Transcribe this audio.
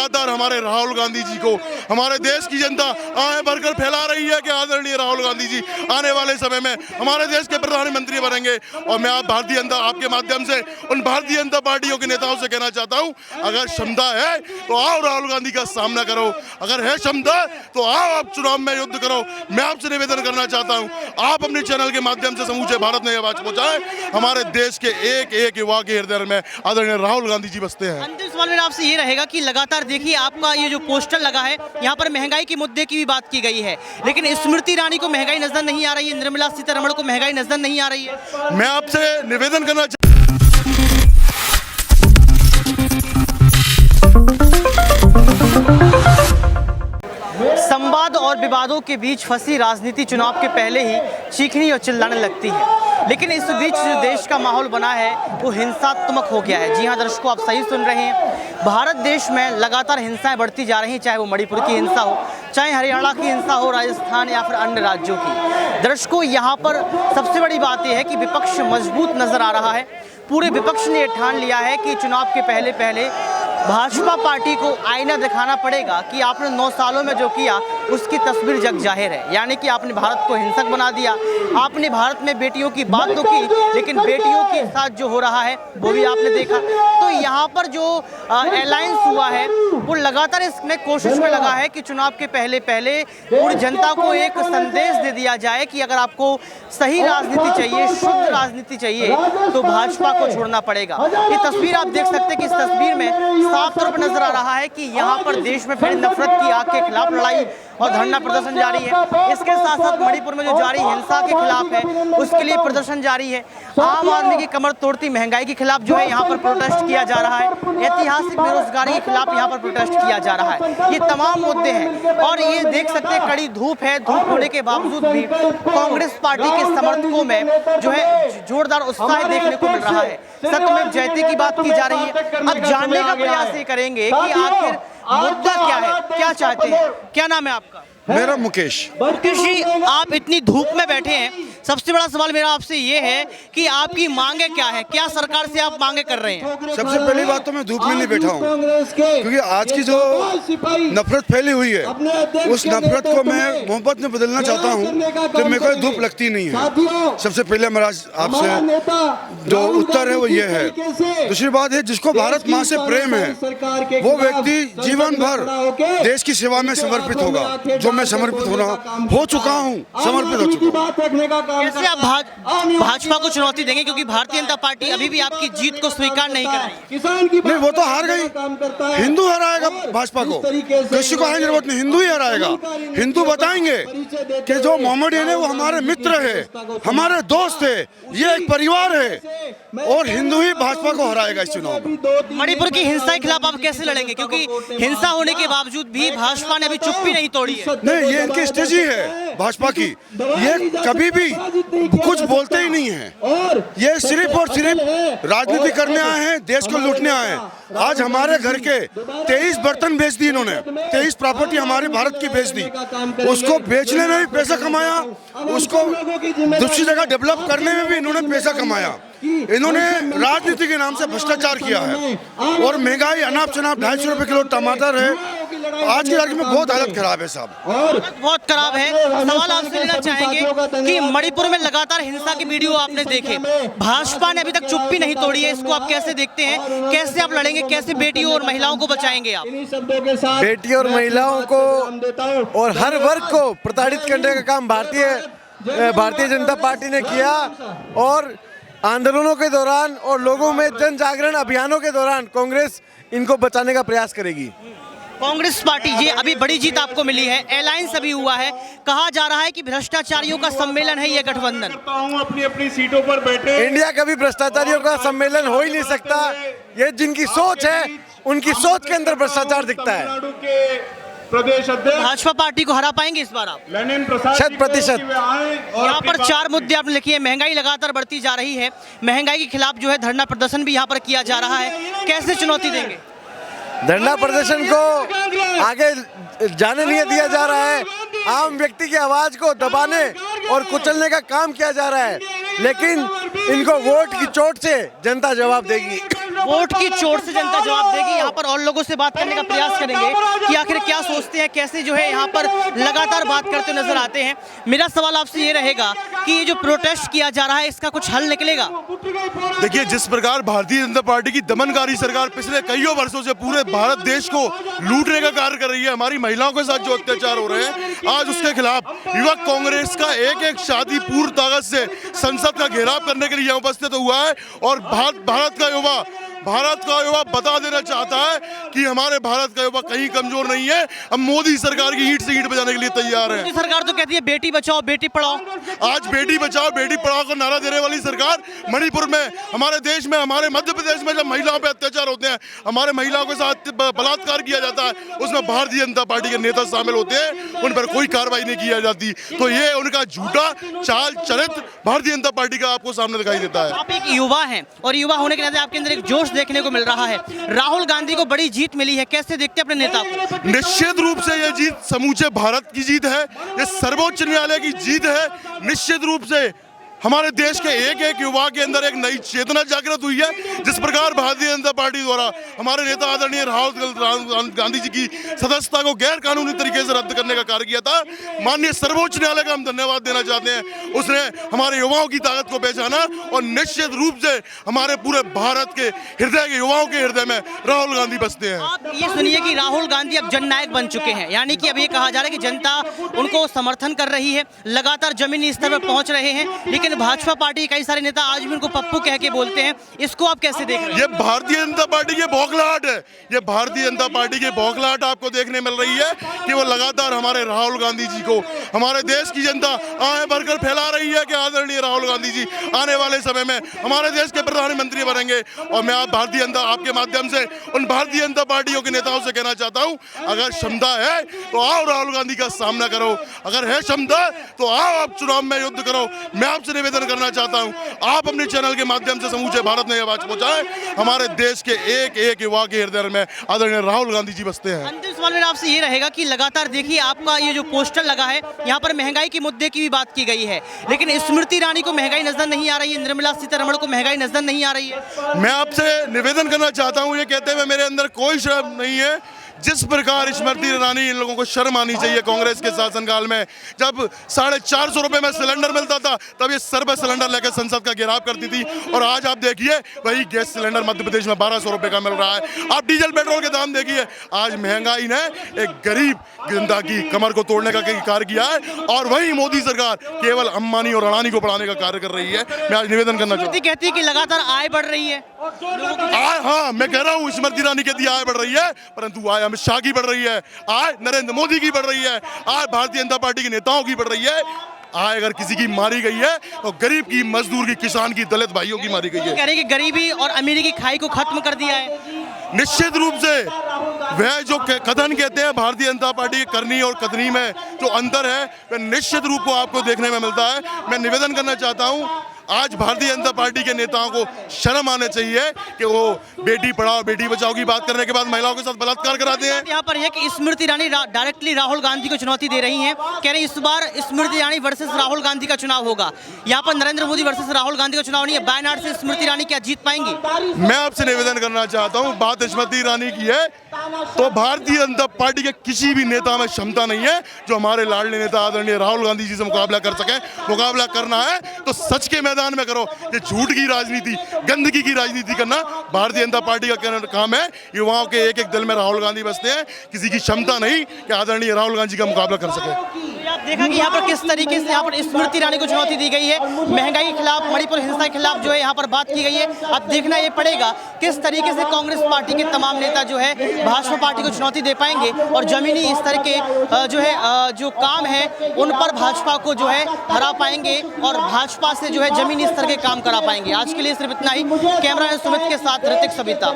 लगातार हमारे राहुल गांधी जी को हमारे देश की जनता आए भरकर फैला रही है कि आदरणीय राहुल गांधी जी आने वाले समय में हमारे देश के प्रधानमंत्री बनेंगे। और मैं आपके माध्यम से उन भारतीय जनता पार्टियों के नेताओं से कहना चाहता हूं, अगर क्षमता है तो आओ राहुल गांधी का सामना करो, अगर है क्षमता तो आओ आप चुनाव में युद्ध करो। मैं आपसे निवेदन करना चाहता हूं, आप अपने चैनल के माध्यम से समूचे भारत में आवाज पहुंचाएं। हमारे देश के एक एक युवा के हृदय में आदरणीय राहुल गांधी जी बसते हैं। अंतिम सवाल मेरा आपसे ये रहेगा कि लगातार देखिए आपका ये जो पोस्टर लगा है, यहाँ पर महंगाई के मुद्दे की भी बात की गई है, लेकिन स्मृति ईरानी को महंगाई नजर नहीं आ रही है, निर्मला सीतारमण को महंगाई नजर नहीं आ रही है। मैं आपसे निवेदन करना संवाद और विवादों के बीच फंसी राजनीति चुनाव के पहले ही चीखने और चिल्लाने लगती है, लेकिन इस बीच जो देश का माहौल बना है वो हिंसात्मक हो गया है। जी हाँ दर्शकों, आप सही सुन रहे हैं, भारत देश में लगातार हिंसाएं बढ़ती जा रही हैं, चाहे वो मणिपुर की हिंसा हो, चाहे हरियाणा की हिंसा हो, राजस्थान या फिर अन्य राज्यों की। दर्शकों, यहाँ पर सबसे बड़ी बात यह है कि विपक्ष मजबूत नजर आ रहा है। पूरे विपक्ष ने ठान लिया है कि चुनाव के पहले भाजपा पार्टी को आईना दिखाना पड़ेगा कि आपने 9 सालों में जो किया उसकी तस्वीर जग जाहिर है। यानी कि आपने भारत को हिंसक बना दिया, आपने भारत में बेटियों की बात तो की, लेकिन बेटियों के साथ जो हो रहा है वो भी आपने देखा। तो यहाँ पर जो अलायंस हुआ है वो लगातार इसमें कोशिश में लगा है कि चुनाव के पहले पूरी जनता को एक संदेश दे दिया जाए कि अगर आपको सही राजनीति चाहिए, शुद्ध राजनीति चाहिए, तो भाजपा को छोड़ना पड़ेगा। ये तस्वीर आप देख सकते हैं कि इस तस्वीर में साफ तौर पर नजर आ रहा है कि यहाँ पर देश में फिर नफरत की आग के खिलाफ लड़ाई और धरना प्रदर्शन जारी है। इसके साथ साथ मणिपुर में जो जारी हिंसा के खिलाफ है उसके लिए प्रदर्शन जारी है। आम आदमी की कमर तोड़ती महंगाई के खिलाफ जो है यहाँ पर प्रोटेस्ट किया जा रहा है। ऐतिहासिक बेरोजगारी के खिलाफ यहाँ पर प्रोटेस्ट किया जा रहा है। ये तमाम मुद्दे हैं और ये देख सकते हैं कड़ी धूप है। धूप होने के बावजूद भी कांग्रेस पार्टी के समर्थकों में जो है जोरदार उत्साह देखने को मिल रहा है। सत्यमेव जयते की बात की जा रही है। अब जानने का प्रयास ये करेंगे कि आखिर मुद्दा क्या है, क्या चाहते हैं। क्या नाम है आपका? मेरा मुकेश जी, आप इतनी धूप में बैठे हैं, सबसे बड़ा सवाल मेरा आपसे ये है कि आपकी मांगे क्या है, क्या सरकार से आप मांगे कर रहे हैं? सबसे पहली बात तो मैं धूप में नहीं बैठा हूँ, क्योंकि आज की जो नफरत फैली हुई है उस नफरत को मैं मोहब्बत में बदलना चाहता हूँ, तो मेरे को धूप लगती नहीं है। सबसे पहले मेरा आपसे जो उत्तर है वो ये है। दूसरी बात है, जिसको भारत माँ से प्रेम है वो व्यक्ति जीवन भर देश की सेवा में समर्पित होगा, जो मैं समर्पित हो चुका हूँ, समर्पित हो चुका हूँ। कैसे आप भाजपा को चुनौती देंगे, क्योंकि भारतीय जनता पार्टी अभी भी आपकी जीत को स्वीकार नहीं कर रही? नहीं, वो तो हार गई। हिंदू हराएगा भाजपा को, किसी को हारने की जरूरत नहीं, हिंदू ही हराएगा। हिंदू बताएंगे कि जो मोहम्मदियन है वो हमारे मित्र है, हमारे दोस्त है, ये एक परिवार है, और हिंदू ही भाजपा को हराएगा इस चुनाव में। मणिपुर की हिंसा के खिलाफ आप कैसे लड़ेंगे, क्योंकि हिंसा होने के बावजूद भी भाजपा ने अभी चुप्पी नहीं तोड़ी है? नहीं, ये इनकी स्ट्रेटजी है भाजपा की, ये कभी भी कुछ बोलते ही नहीं है। ये सिर्फ और सिर्फ राजनीति करने आए हैं, देश को लूटने आए हैं। आज हमारे घर के 23 बर्तन बेच दी इन्होंने, 23 प्रॉपर्टी हमारे भारत की बेच दी, उसको बेचने में भी पैसा कमाया, उसको दूसरी जगह डेवलप करने में भी इन्होंने पैसा कमाया। इन्होंने राजनीति के नाम से भ्रष्टाचार किया है, और महंगाई अनाप शनाप 250 रुपए किलो टमाटर है। आज की तारीख में बहुत हालत खराब है साहब, बहुत खराब है। सवाल आपसे लेना चाहेंगे कि मणिपुर में लगातार हिंसा की वीडियो आपने देखे, भाजपा ने अभी तक चुप्पी नहीं तोड़ी है, इसको आप कैसे देखते हैं? कैसे आप लड़ेंगे, कैसे बेटियों और महिलाओं को बचाएंगे आप? बेटियों और महिलाओं को और हर वर्ग को प्रताड़ित करने का काम भारतीय जनता पार्टी ने किया, और आंदोलनों के दौरान और लोगों में जन जागरण अभियानों के दौरान कांग्रेस इनको बचाने का प्रयास करेगी। कांग्रेस पार्टी, ये अभी बड़ी जीत आपको मिली है, अलायंस अभी हुआ है, कहा जा रहा है कि भ्रष्टाचारियों का सम्मेलन है ये गठबंधन। अपनी अपनी सीटों पर बैठे। इंडिया कभी भ्रष्टाचारियों का सम्मेलन हो ही नहीं सकता। ये जिनकी सोच है उनकी सोच के अंदर भ्रष्टाचार दिखता है। प्रदेश अध्यक्ष भाजपा पार्टी को हरा पाएंगे इस बार आप? 100%। यहाँ पर 4 मुद्दे आपने लिखे हैं। महंगाई लगातार बढ़ती जा रही है, महंगाई के खिलाफ जो है धरना प्रदर्शन भी यहाँ पर किया जा रहा है, कैसे चुनौती देंगे? धरना प्रदर्शन को आगे जाने नहीं दिया जा रहा है, आम व्यक्ति की आवाज को दबाने और कुचलने का काम किया जा रहा है, लेकिन इनको वोट की चोट से जनता जवाब देगी। वोट की चोट से जनता जवाब देगी। यहाँ पर और लोगों से बात करने का प्रयास करेंगे कि आखिर क्या सोचते हैं, कैसे जो है यहाँ पर लगातार बात करते नजर आते हैं। मेरा सवाल आपसे ये रहेगा कि ये जो प्रोटेस्ट किया जा रहा है इसका कुछ हल निकलेगा? देखिए, जिस प्रकार भारतीय जनता पार्टी की दमनकारी सरकार पिछले कईयों वर्षों से पूरे भारत देश को लूटने का कार्य कर रही है, हमारी महिलाओं के साथ जो अत्याचार हो रहे हैं, आज उसके खिलाफ युवा कांग्रेस का एक एक शादी पूर्ण ताकत से संसद का घेराव करने के लिए यहाँ उपस्थित हुआ है। और भारत का युवा बता देना चाहता है कि हमारे भारत का युवा कहीं कमजोर नहीं है। हम मोदी सरकार की ईंट से ईंट बजाने के लिए तैयार हैं। मोदी सरकार तो कहती है बेटी बचाओ बेटी पढ़ाओ। आज बेटी बचाओ बेटी पढ़ाओ का नारा देने वाली सरकार मणिपुर में, हमारे देश में, हमारे मध्य प्रदेश में जब महिलाओं पे अत्याचार होते हैं, हमारे महिलाओं के साथ बलात्कार किया जाता है, उसमें भारतीय जनता पार्टी के नेता शामिल होते हैं, उन पर कोई कार्रवाई नहीं की जाती। तो ये उनका झूठा चाल चरित्र भारतीय जनता पार्टी का आपको सामने दिखाई देता है। आप एक युवा हैं और युवा होने के नाते आपके अंदर एक जोश देखने को मिल रहा है। राहुल गांधी को बड़ी जीत मिली है, कैसे देखते हैं अपने नेता को? निश्चित रूप से ये जीत समूचे भारत की जीत है, ये सर्वोच्च न्यायालय की जीत है। निश्चित रूप से हमारे देश के एक एक युवा के अंदर एक नई चेतना जागृत हुई है। जिस प्रकार भारतीय जनता पार्टी द्वारा हमारे नेता आदरणीय राहुल गांधी जी की सदस्यता को गैर कानूनी तरीके से रद्द करने का कार्य किया था, माननीय सर्वोच्च न्यायालय का हम धन्यवाद देना चाहते हैं। उसने हमारे युवाओं की ताकत को पहचाना और निश्चित रूप से हमारे पूरे भारत के हृदय के युवाओं के हृदय में राहुल गांधी बसते हैं। आप ये सुनिए कि राहुल गांधी अब जननायक बन चुके हैं, यानी कि अब ये कहा जा रहा है कि जनता उनको समर्थन कर रही है, लगातार जमीनी स्तर पर पहुंच रहे हैं। लेकिन भाजपा पार्टी कई सारे नेता आज भी उनको पप्पू कह के बोलते हैं, इसको आप कैसे देख रहे हैं? ये भारतीय जनता पार्टी की बौखलाहट है। ये भारतीय जनता पार्टी की बौखलाहट आपको देखने मिल रही है कि वो लगातार हमारे राहुल गांधी जी को, हमारे देश की जनता आए भरकर फैला रही है कि आदरणीय राहुल गांधी जी आने वाले समय में हमारे देश के प्रधानमंत्री बनेंगे। और मैं आप भारतीय जनता आपके माध्यम से उन भारतीय जनता पार्टियों के नेताओं से कहना चाहता हूं, अगर क्षमता है तो आओ राहुल गांधी का सामना करो, अगर है क्षमता तो आओ आप चुनाव में युद्ध करो। मैं आपसे निवेदन करना चाहता हूं, आप अपने चैनल के माध्यम से समूचे भारत में आवाज पहुंचाएं। हमारे देश के एक एक युवा के हृदय में आदरणीय राहुल गांधी जी बसते हैं। अंतिम सवाल मेरा आपसे ये रहेगा कि लगातार देखिए आपका ये जो पोस्टर लगा है, यहाँ पर महंगाई के मुद्दे की भी बात की गई है, लेकिन स्मृति ईरानी को महंगाई नजर नहीं आ रही है, निर्मला सीतारमण को महंगाई नजर नहीं आ रही है। मैं आपसे निवेदन करना चाहता हूं, ये कहते हुए मेरे अंदर कोई शर्म नहीं है। जिस प्रकार स्मृति ईरानी, इन लोगों को शर्म आनी चाहिए। कांग्रेस के शासनकाल में जब 450 रुपए में सिलेंडर मिलता था, तब ये सर्वे सिलेंडर लेकर संसद का घेराव करती थी। और आज आप देखिए वही गैस सिलेंडर मध्य प्रदेश में 1200 रुपए का मिल रहा है। आप डीजल पेट्रोल के दाम देखिए। आज महंगाई ने एक गरीब जनता की कमर को तोड़ने का कार्य किया है और वही मोदी सरकार केवल अंबानी और अडानी को बढ़ाने का कार्य कर रही है। मैं आज निवेदन करना चाहता हूँ। कहती है कि लगातार आय बढ़ रही है। हाँ, मैं कह रहा हूँ स्मृति ईरानी कहती है आय बढ़ रही है, परंतु आय अमित शाह की बढ़ रही है, आय नरेंद्र मोदी की बढ़ रही है, आय भारतीय जनता पार्टी के नेताओं की बढ़ रही है। आय अगर किसी की मारी गई है तो गरीब की, मजदूर की, किसान की, दलित भाइयों की मारी गई है। कह रहे हैं कि गरीबी और अमीरी की खाई को खत्म कर दिया है। निश्चित रूप से वह जो कथन कहते हैं भारतीय जनता पार्टी की करनी और कथनी में जो अंतर है, वह निश्चित रूप को आपको देखने में मिलता है। मैं निवेदन करना चाहता हूं, आज भारतीय जनता पार्टी के नेताओं को शर्म आना चाहिए कि वो बेटी पढ़ाओ बेटी बचाओ की बात करने के बाद महिलाओं के साथ बलात्कार कराते हैं। यहाँ पर यह कि स्मृति ईरानी डायरेक्टली राहुल गांधी को चुनौती दे रही हैं, कह रही इस बार स्मृति ईरानी वर्सेस राहुल गांधी का चुनाव होगा। यहाँ पर नरेंद्र मोदी वर्सेस राहुल गांधी का चुनाव नहीं है। बायनाट से स्मृति ईरानी क्या जीत पाएंगी? मैं आपसे निवेदन करना चाहता हूँ, बात स्मृति ईरानी की है तो भारतीय जनता पार्टी के किसी भी नेता में क्षमता नहीं है जो हमारे लाडले नेता आदरणीय राहुल गांधी जी से मुकाबला कर सके। मुकाबला करना है तो सच के मैदान में करो। ये झूठ की राजनीति, गंदगी की राजनीति करना भारतीय जनता पार्टी का काम है। युवाओं के एक एक दिल में राहुल गांधी बसते हैं, किसी की क्षमता नहीं कि आदरणीय राहुल गांधी का मुकाबला कर सके। आप देखा कि यहाँ पर किस तरीके से यहाँ पर स्मृति ईरानी को चुनौती दी गई है, महंगाई के खिलाफ, मणिपुर हिंसा के खिलाफ जो है यहाँ पर बात की गई है। अब देखना ये पड़ेगा किस तरीके से कांग्रेस पार्टी के तमाम नेता जो है भाजपा पार्टी को चुनौती दे पाएंगे और जमीनी स्तर के जो काम है उन पर भाजपा को जो है हरा पाएंगे और भाजपा से जो है जमीनी स्तर के काम करा पाएंगे। आज के लिए सिर्फ इतना ही। कैमरा सुमित के साथ ऋतिक सविता।